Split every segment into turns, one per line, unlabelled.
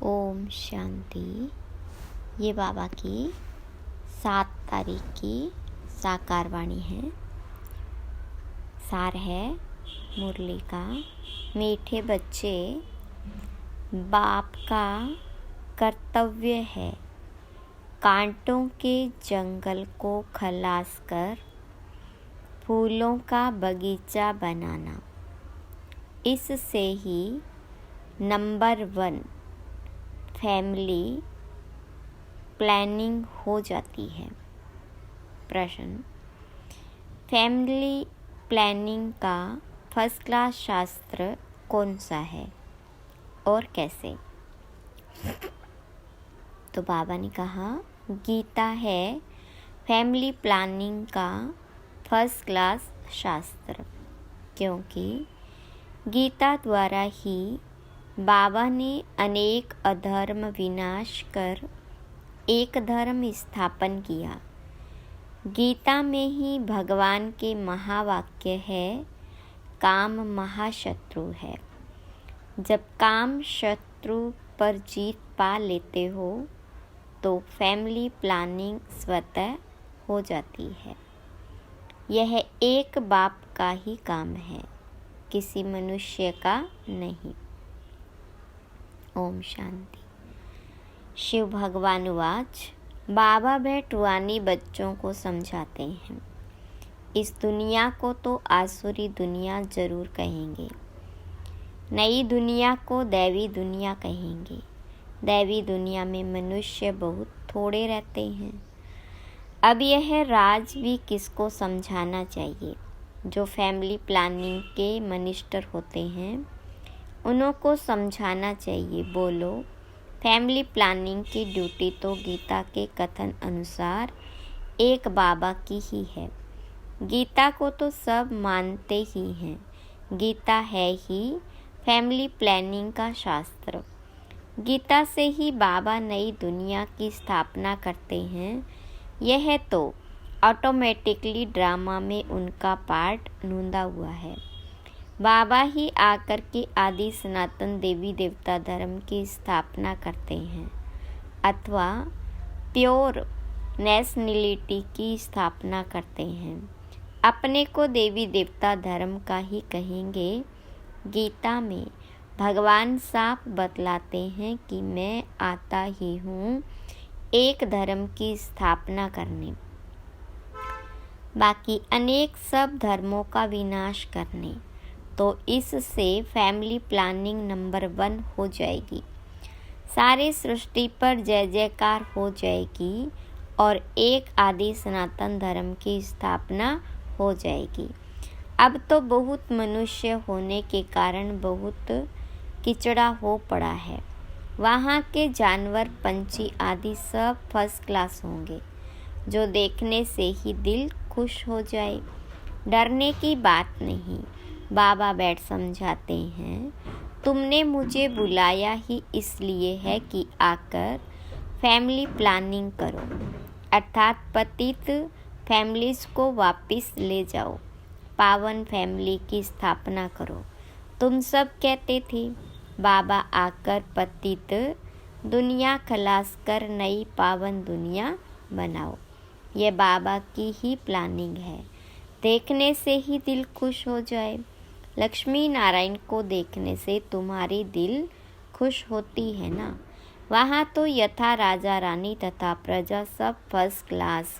ओम शांति। ये बाबा की 7 तारीख की साकार वाणी है। सार है मुरली का। मीठे बच्चे, बाप का कर्तव्य है कांटों के जंगल को खलास कर फूलों का बगीचा बनाना। इससे ही नंबर 1 फैमिली प्लानिंग हो जाती है। प्रश्न: फैमिली प्लानिंग का फर्स्ट क्लास शास्त्र कौन सा है और कैसे? तो बाबा ने कहा गीता है फैमिली प्लानिंग का फर्स्ट क्लास शास्त्र, क्योंकि गीता द्वारा ही बाबा ने अनेक अधर्म विनाश कर एक धर्म स्थापन किया। गीता में ही भगवान के महावाक्य है, काम महाशत्रु है। जब काम शत्रु पर जीत पा लेते हो तो फैमिली प्लानिंग स्वतः हो जाती है। यह एक बाप का ही काम है, किसी मनुष्य का नहीं। ओम शांति। शिव भगवान वाच। बाबा बैठ रूहानी बच्चों को समझाते हैं। इस दुनिया को तो आसुरी दुनिया जरूर कहेंगे, नई दुनिया को दैवी दुनिया कहेंगे। दैवी दुनिया में मनुष्य बहुत थोड़े रहते हैं। अब यह राज भी किसको समझाना चाहिए? जो फैमिली प्लानिंग के मिनिस्टर होते हैं उन्हों को समझाना चाहिए। बोलो, फैमिली प्लानिंग की ड्यूटी तो गीता के कथन अनुसार एक बाबा की ही है। गीता को तो सब मानते ही हैं। गीता है ही फैमिली प्लानिंग का शास्त्र। गीता से ही बाबा नई दुनिया की स्थापना करते हैं। यह तो ऑटोमेटिकली ड्रामा में उनका पार्ट नूंदा हुआ है। बाबा ही आकर के आदि सनातन देवी देवता धर्म की स्थापना करते हैं अथवा प्योर नेशनलिटी की स्थापना करते हैं। अपने को देवी देवता धर्म का ही कहेंगे। गीता में भगवान साफ बतलाते हैं कि मैं आता ही हूँ एक धर्म की स्थापना करने, बाकी अनेक सब धर्मों का विनाश करने। तो इससे फैमिली प्लानिंग नंबर 1 हो जाएगी। सारी सृष्टि पर जय जयकार हो जाएगी और एक आदि सनातन धर्म की स्थापना हो जाएगी। अब तो बहुत मनुष्य होने के कारण बहुत किचड़ा हो पड़ा है। वहाँ के जानवर पंछी आदि सब फर्स्ट क्लास होंगे, जो देखने से ही दिल खुश हो जाए। डरने की बात नहीं। बाबा बैठ समझाते हैं, तुमने मुझे बुलाया ही इसलिए है कि आकर फैमिली प्लानिंग करो, अर्थात पतित फैमिलीज को वापस ले जाओ, पावन फैमिली की स्थापना करो। तुम सब कहते थे बाबा आकर पतित दुनिया खलास कर नई पावन दुनिया बनाओ। यह बाबा की ही प्लानिंग है। देखने से ही दिल खुश हो जाए। लक्ष्मी नारायण को देखने से तुम्हारी दिल खुश होती है ना। वहाँ तो यथा राजा रानी तथा प्रजा सब फर्स्ट क्लास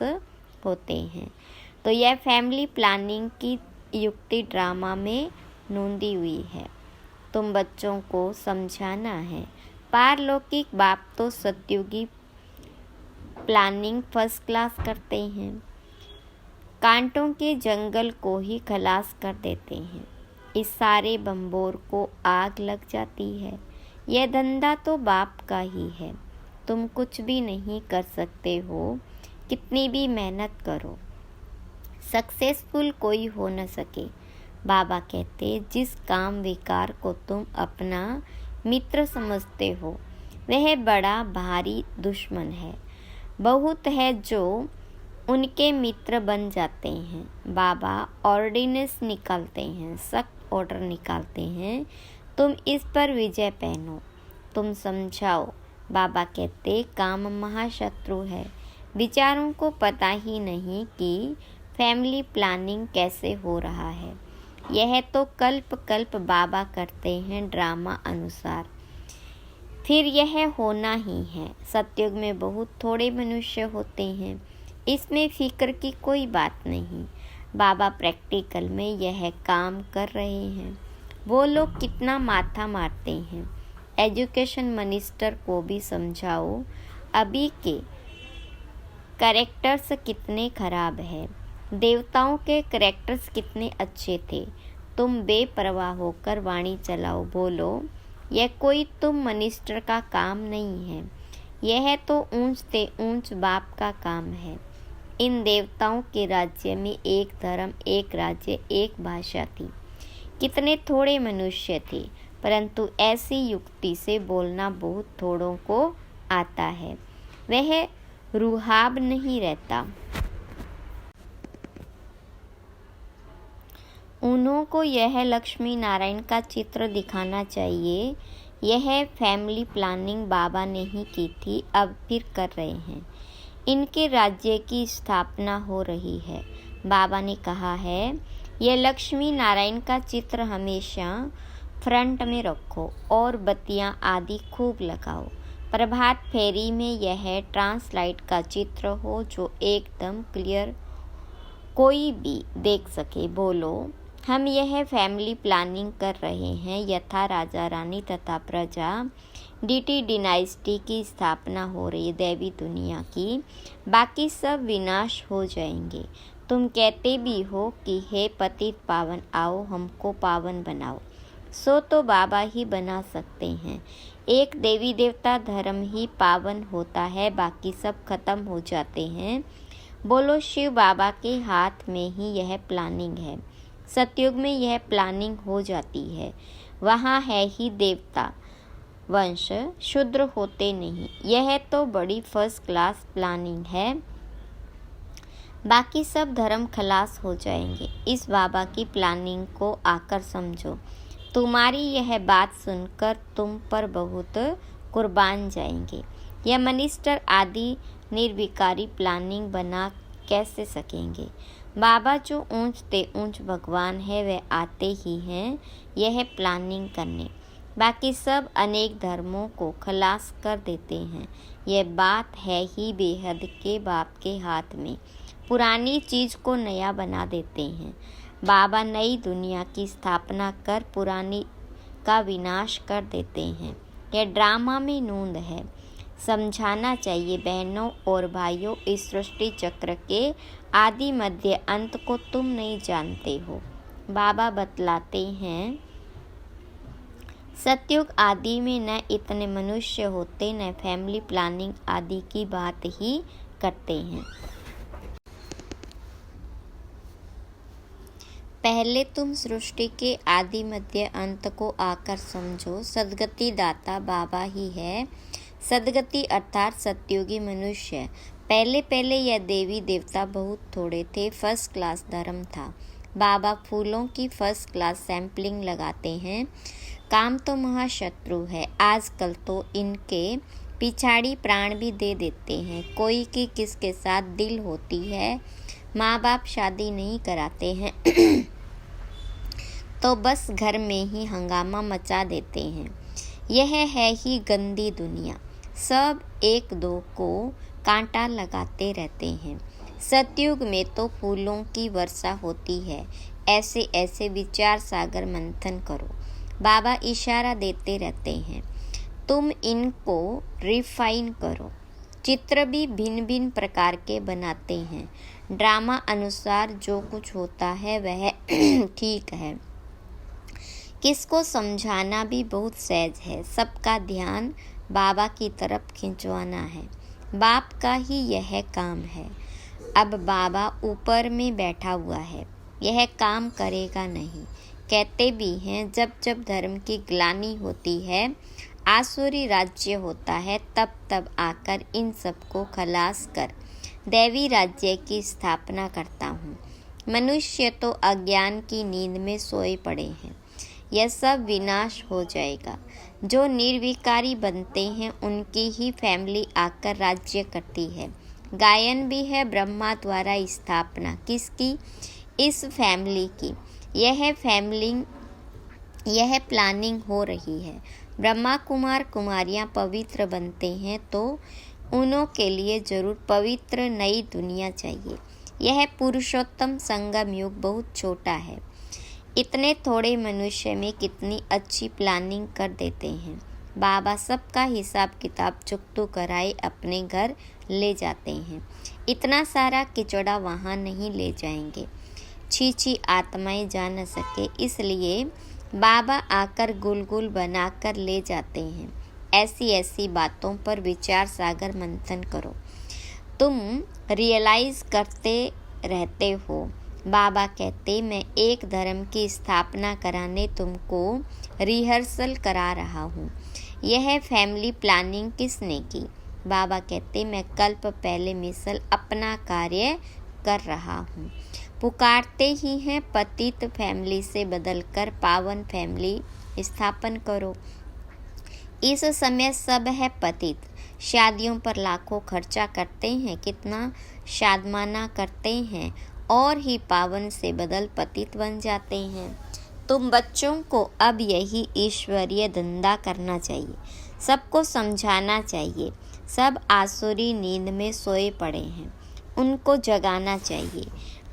होते हैं। तो यह फैमिली प्लानिंग की युक्ति ड्रामा में नूंदी हुई है। तुम बच्चों को समझाना है। पारलौकिक बाप तो सतयुगी प्लानिंग फर्स्ट क्लास करते हैं, कांटों के जंगल को ही खलास कर देते हैं। इस सारे बम्बोर को आग लग जाती है। यह धंधा तो बाप का ही है। तुम कुछ भी नहीं कर सकते हो, कितनी भी मेहनत करो, सक्सेसफुल कोई हो न सके। बाबा कहते, जिस काम विकार को तुम अपना मित्र समझते हो वह बड़ा भारी दुश्मन है। बहुत है जो उनके मित्र बन जाते हैं। बाबा ऑर्डिनेंस निकालते हैं, सख्त ऑर्डर निकालते हैं, तुम इस पर विजय पहनो। तुम समझाओ। बाबा कहते काम महाशत्रु है। विचारों को पता ही नहीं कि फैमिली प्लानिंग कैसे हो रहा है। यह तो कल्प कल्प बाबा करते हैं ड्रामा अनुसार, फिर यह होना ही है। सतयुग में बहुत थोड़े मनुष्य होते हैं, इसमें फिक्र की कोई बात नहीं। बाबा प्रैक्टिकल में यह काम कर रहे हैं। वो लोग कितना माथा मारते हैं। एजुकेशन मिनिस्टर को भी समझाओ अभी के कैरेक्टर्स कितने खराब है, देवताओं के कैरेक्टर्स कितने अच्छे थे। तुम बेपरवाह होकर वाणी चलाओ, बोलो यह कोई तुम मिनिस्टर का काम नहीं है, यह तो ऊंच ते ऊंच बाप का काम है। इन देवताओं के राज्य में एक धर्म, एक राज्य, एक भाषा थी। कितने थोड़े मनुष्य थे, परंतु ऐसी युक्ति से बोलना बहुत थोड़ों को आता है। वह रुहाब नहीं रहता। उन्हों को यह लक्ष्मी नारायण का चित्र दिखाना चाहिए। यह फैमिली प्लानिंग बाबा ने ही की थी, अब फिर कर रहे हैं। इनके राज्य की स्थापना हो रही है। बाबा ने कहा है यह लक्ष्मी नारायण का चित्र हमेशा फ्रंट में रखो और बत्तियां आदि खूब लगाओ। प्रभात फेरी में यह ट्रांसलाइट का चित्र हो जो एकदम क्लियर कोई भी देख सके। बोलो हम यह फैमिली प्लानिंग कर रहे हैं, यथा राजा रानी तथा प्रजा डीटी डिनाइस्टी की स्थापना हो रही है, दैवी दुनिया की। बाकी सब विनाश हो जाएंगे। तुम कहते भी हो कि हे पतित पावन आओ हमको पावन बनाओ, सो तो बाबा ही बना सकते हैं। एक देवी देवता धर्म ही पावन होता है, बाकी सब खत्म हो जाते हैं। बोलो शिव बाबा के हाथ में ही यह प्लानिंग है। सतयुग में यह प्लानिंग हो जाती है, वहाँ है ही देवता वंश, शूद्र होते नहीं। यह तो बड़ी फर्स्ट क्लास प्लानिंग है, बाकी सब धर्म खलास हो जाएंगे। इस बाबा की प्लानिंग को आकर समझो। तुम्हारी यह बात सुनकर तुम पर बहुत कुर्बान जाएंगे। यह मिनिस्टर आदि निर्विकारी प्लानिंग बना कैसे सकेंगे। बाबा जो ऊंच ते ऊंच भगवान है वह आते ही हैं यह प्लानिंग करने, बाकी सब अनेक धर्मों को खलास कर देते हैं। यह बात है ही बेहद के बाप के हाथ में। पुरानी चीज़ को नया बना देते हैं। बाबा नई दुनिया की स्थापना कर पुरानी का विनाश कर देते हैं। यह ड्रामा में नूंद है। समझाना चाहिए बहनों और भाइयों, इस सृष्टि चक्र के आदि मध्य अंत को तुम नहीं जानते हो। बाबा बतलाते हैं सतयुग आदि में न इतने मनुष्य होते, न फैमिली प्लानिंग आदि की बात ही करते हैं। पहले तुम सृष्टि के आदि मध्य अंत को आकर समझो। सदगति दाता बाबा ही है। सदगति अर्थात सतयुगी मनुष्य। पहले पहले यह देवी देवता बहुत थोड़े थे, फर्स्ट क्लास धर्म था। बाबा फूलों की फर्स्ट क्लास सैंपलिंग लगाते हैं। काम तो महाशत्रु है। आजकल तो इनके पिछाड़ी प्राण भी दे देते हैं। कोई की किसके साथ दिल होती है, माँ बाप शादी नहीं कराते हैं तो बस घर में ही हंगामा मचा देते हैं। यह है ही गंदी दुनिया। सब एक दो को कांटा लगाते रहते हैं। सतयुग में तो फूलों की वर्षा होती है। ऐसे ऐसे विचार सागर मंथन करो। बाबा इशारा देते रहते हैं, तुम इनको रिफाइन करो। चित्र भी भिन्न भिन्न प्रकार के बनाते हैं। ड्रामा अनुसार जो कुछ होता है वह ठीक है। किसको समझाना भी बहुत सहज है। सबका ध्यान बाबा की तरफ खिंचवाना है। बाप का ही यह काम है। अब बाबा ऊपर में बैठा हुआ है, यह काम करेगा नहीं। कहते भी हैं जब जब धर्म की ग्लानि होती है, आसुरी राज्य होता है, तब तब आकर इन सबको खलास कर दैवी राज्य की स्थापना करता हूँ। मनुष्य तो अज्ञान की नींद में सोए पड़े हैं। यह सब विनाश हो जाएगा। जो निर्विकारी बनते हैं उनकी ही फैमिली आकर राज्य करती है। गायन भी है ब्रह्मा द्वारा स्थापना किसकी? इस फैमिली की। यह प्लानिंग हो रही है। ब्रह्मा कुमार कुमारियाँ पवित्र बनते हैं तो उनों के लिए जरूर पवित्र नई दुनिया चाहिए। यह पुरुषोत्तम संगम युग बहुत छोटा है। इतने थोड़े मनुष्य में कितनी अच्छी प्लानिंग कर देते हैं। बाबा सबका हिसाब किताब चुकतू कराए अपने घर ले जाते हैं। इतना सारा किचड़ा वहाँ नहीं ले जाएंगे। छी आत्माएं जा न सके, इसलिए बाबा आकर गुलगुल बनाकर ले जाते हैं। ऐसी बातों पर विचार सागर मंथन करो। तुम रियलाइज करते रहते हो। बाबा कहते मैं एक धर्म की स्थापना कराने तुमको रिहर्सल करा रहा हूँ। यह फैमिली प्लानिंग किसने की? बाबा कहते मैं कल्प पहले मिसल अपना कार्य कर रहा हूँ। पुकारते ही हैं पतित फैमिली से बदलकर पावन फैमिली स्थापन करो। इस समय सब है पतित। शादियों पर लाखों खर्चा करते हैं, कितना शादमाना करते हैं और ही पावन से बदल पतित बन जाते हैं। तुम बच्चों को अब यही ईश्वरीय धंधा करना चाहिए। सबको समझाना चाहिए। सब आसुरी नींद में सोए पड़े हैं, उनको जगाना चाहिए।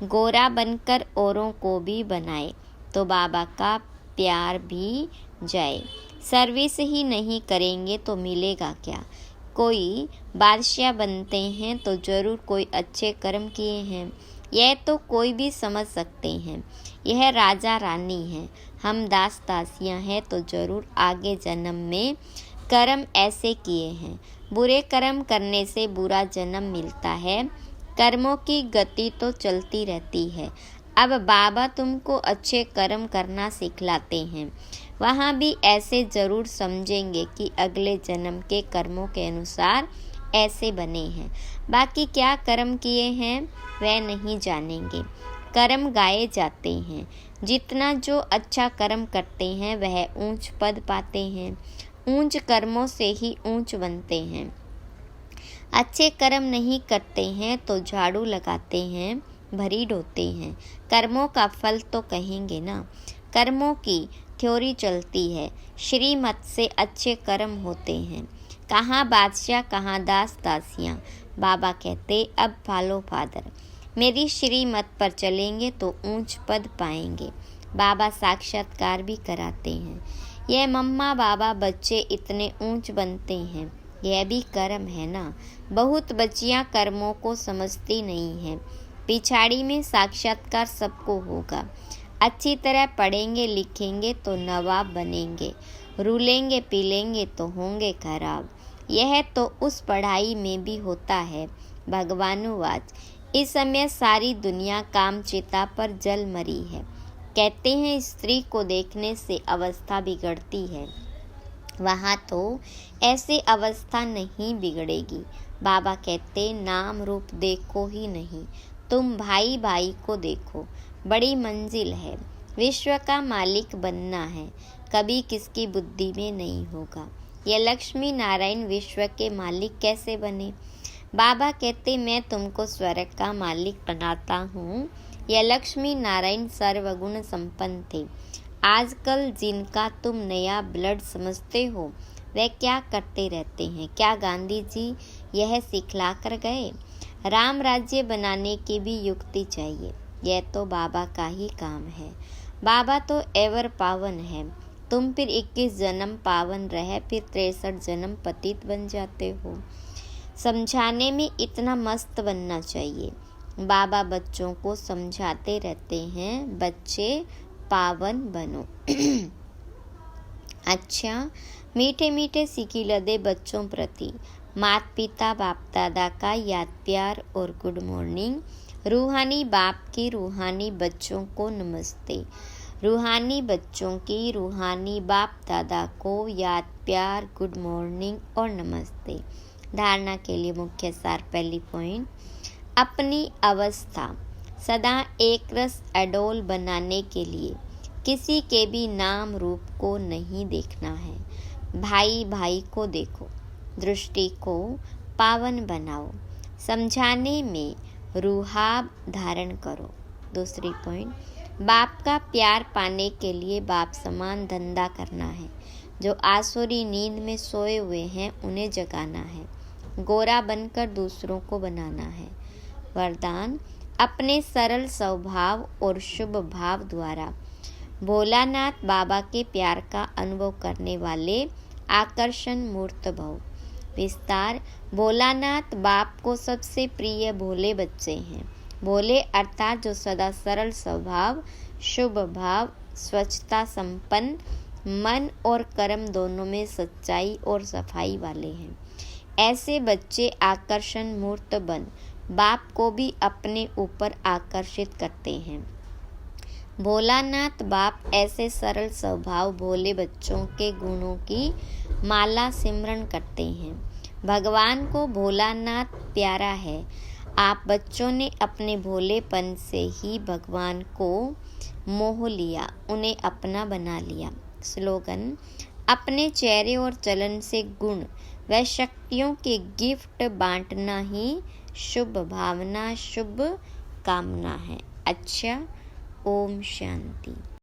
गोरा बनकर औरों को भी बनाए तो बाबा का प्यार भी जाए। सर्विस ही नहीं करेंगे तो मिलेगा क्या? कोई बादशाह बनते हैं तो जरूर कोई अच्छे कर्म किए हैं। यह तो कोई भी समझ सकते हैं। यह राजा रानी है, हम दास दासियाँ हैं तो जरूर आगे जन्म में कर्म ऐसे किए हैं। बुरे कर्म करने से बुरा जन्म मिलता है। कर्मों की गति तो चलती रहती है। अब बाबा तुमको अच्छे कर्म करना सिखलाते हैं। वहाँ भी ऐसे जरूर समझेंगे कि अगले जन्म के कर्मों के अनुसार ऐसे बने हैं। बाकी क्या कर्म किए हैं वह नहीं जानेंगे। कर्म गाए जाते हैं। जितना जो अच्छा कर्म करते हैं वह ऊंच पद पाते हैं। ऊंच कर्मों से ही ऊंच बनते हैं। अच्छे कर्म नहीं करते हैं तो झाड़ू लगाते हैं, भरी ढोते हैं। कर्मों का फल तो कहेंगे ना। कर्मों की थ्योरी चलती है। श्रीमत से अच्छे कर्म होते हैं। कहाँ बादशाह कहाँ दास दासियाँ। बाबा कहते अब फॉलो फादर। मेरी श्रीमत पर चलेंगे तो ऊंच पद पाएंगे। बाबा साक्षात्कार भी कराते हैं। यह मम्मा बाबा बच्चे इतने ऊंच बनते हैं, यह भी कर्म है ना। बहुत बच्चियां कर्मों को समझती नहीं हैं। पिछाड़ी में साक्षात्कार सबको होगा। अच्छी तरह पढ़ेंगे लिखेंगे तो नवाब बनेंगे। रूलेंगे पीलेंगे तो होंगे खराब। यह तो उस पढ़ाई में भी होता है। भगवानुवाच इस समय सारी दुनिया कामचिता पर जल मरी है। कहते हैं स्त्री को देखने से अवस्था बिगड़ती है। वहाँ तो ऐसी अवस्था नहीं बिगड़ेगी। बाबा कहते नाम रूप देखो ही नहीं, तुम भाई भाई को देखो। बड़ी मंजिल है। विश्व का मालिक बनना है। कभी किसकी बुद्धि में नहीं होगा। यह लक्ष्मी नारायण विश्व के मालिक कैसे बने? बाबा कहते मैं तुमको स्वर्ग का मालिक बनाता हूँ। यह लक्ष्मी नारायण सर्वगुण संपन्न थे। आजकल जिनका तुम नया ब्लड समझते हो वे क्या करते रहते हैं? क्या गांधी जी यह सिखला कर गए? राम राज्य बनाने की भी युक्ति चाहिए। यह तो बाबा का ही काम है। बाबा तो एवर पावन है। तुम फिर 21 जन्म पावन रहे, फिर 63 जन्म पतित बन जाते हो। समझाने में इतना मस्त बनना चाहिए। बाबा बच्चों को समझाते रहते हैं, बच्चे पावन बनो। अच्छा, मीठे मीठे सिकिलदे बच्चों प्रति माता पिता बाप दादा का याद प्यार और गुड मॉर्निंग। रूहानी बाप की रूहानी बच्चों को नमस्ते। रूहानी बच्चों की रूहानी बाप दादा को याद प्यार गुड मॉर्निंग और नमस्ते। धारणा के लिए मुख्य सार। पहली पॉइंट, अपनी अवस्था सदा एक रस एडोल बनाने के लिए किसी के भी नाम रूप को नहीं देखना है। भाई भाई को देखो, दृष्टि को पावन बनाओ, समझाने में रुहाब धारण करो। दूसरी पॉइंट, बाप का प्यार पाने के लिए बाप समान धंधा करना है। जो आसुरी नींद में सोए हुए हैं उन्हें जगाना है। गोरा बनकर दूसरों को बनाना है। वरदान, अपने सरल स्वभाव और शुभ भाव द्वारा भोलानाथ बाबा के प्यार का अनुभव करने वाले आकर्षण मूर्त भव। विस्तार, भोलानाथ बाप को सबसे प्रिय भोले बच्चे हैं। भोले अर्थात जो सदा सरल स्वभाव, शुभ भाव, स्वच्छता संपन्न, मन और कर्म दोनों में सच्चाई और सफाई वाले हैं। ऐसे बच्चे आकर्षण मूर्त बन बाप को भी अपने ऊपर आकर्षित करते हैं। भोलानाथ बाप ऐसे सरल स्वभाव भोले बच्चों के गुणों की माला सिमरन करते हैं। भगवान को भोलानाथ प्यारा है। आप बच्चों ने अपने भोलेपन से ही भगवान को मोह लिया, उन्हें अपना बना लिया। स्लोगन, अपने चेहरे और चलन से गुण व शक्तियों के गिफ्ट बांटना ही शुभ भावना, शुभ कामना है। अच्छा, ओम शांति।